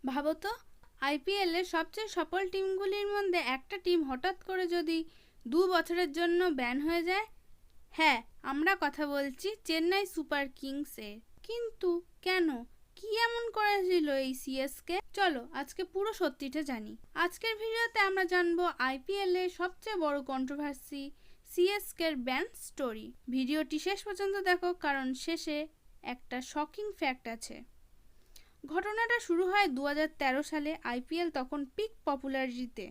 ভাবো তো, আইপিএলের সবচেয়ে সফল টিমগুলির মধ্যে একটা টিম হঠাৎ করে যদি 2 বছরের জন্য ব্যান হয়ে যায়। হ্যাঁ, আমরা কথা বলছি চেন্নাই সুপার কিংসের। কিন্তু কেন, কি এমন করেছিল এই সিএসকে? চলো আজকে পুরো সত্যিটা জানি। আজকের ভিডিওতে আমরা জানবো আইপিএল এর সবচেয়ে বড় কন্ট্রোভার্সি, সিএসকের ব্যান স্টোরি। ভিডিওটি শেষ পর্যন্ত দেখো, কারণ শেষে একটা শকিং ফ্যাক্ট আছে। ঘটনাটা শুরু হয় 2013 সালে। আইপিএল তখন পিক পপুলারিটিতে।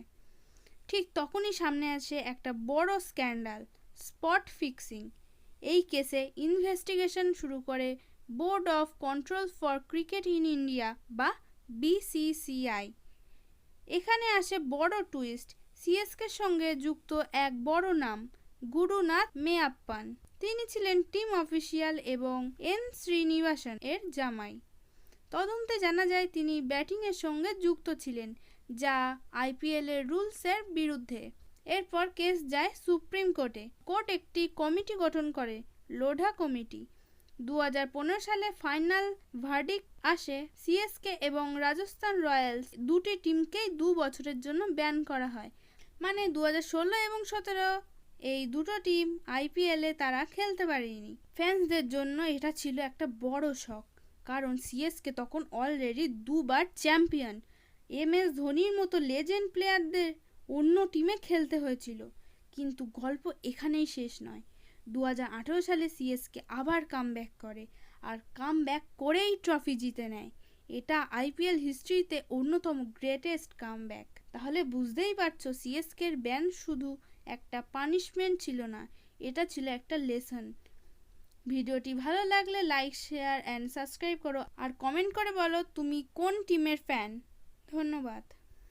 ঠিক তখনই সামনে আসে একটা বড় স্ক্যান্ডাল, স্পট ফিক্সিং। এই কেসে ইনভেস্টিগেশন শুরু করে board of control for cricket in India বা বিসিসিআই। এখানে আসে বড় টুইস্ট। সিএসকের সঙ্গে যুক্ত এক বড় নাম, গুরুনাথ মেয়াপ্পান। তিনি ছিলেন টিম অফিসিয়াল এবং এন শ্রীনিবাসন এর জামাই। তদন্তে জানা যায় তিনি ব্যাটিংয়ের সঙ্গে যুক্ত ছিলেন, যা আইপিএল এর রুলসের বিরুদ্ধে। এরপর কেস যায় সুপ্রিম কোর্টে। কোর্ট একটি কমিটি গঠন করে, লোঢা কমিটি। 2015 সালে ফাইনাল ভার্ডিক্ট আসে। সিএসকে এবং রাজস্থান রয়্যালস দুটি টিমকেই 2 বছরের জন্য ব্যান করা হয়। মানে 2016 এবং 17 এই দুটো টিম আইপিএলে তারা খেলতে পারেনি। ফ্যান্সদের জন্য এটা ছিল একটা বড় শক, কারণ সিএসকে তখন অলরেডি 2বার চ্যাম্পিয়ন। এমএস ধোনির মতো লেজেন্ড প্লেয়ারদের অন্য টিমে খেলতে হয়েছিল। কিন্তু গল্প এখানেই শেষ নয়। 2018 সালে সিএসকে আবার কামব্যাক করে, আর কামব্যাক করেই ট্রফি জিতে নেয়। এটা আইপিএল হিস্ট্রিতে অন্যতম গ্রেটেস্ট কামব্যাক। তাহলে বুঝতেই পারছো, সিএসকের ব্যান শুধু একটা পানিশমেন্ট ছিল না, এটা ছিল একটা লেসন। ভিডিওটি ভালো লাগলে লাইক, শেয়ার অ্যান্ড সাবস্ক্রাইব করো, আর কমেন্ট করে বলো তুমি কোন টিমের ফ্যান। ধন্যবাদ।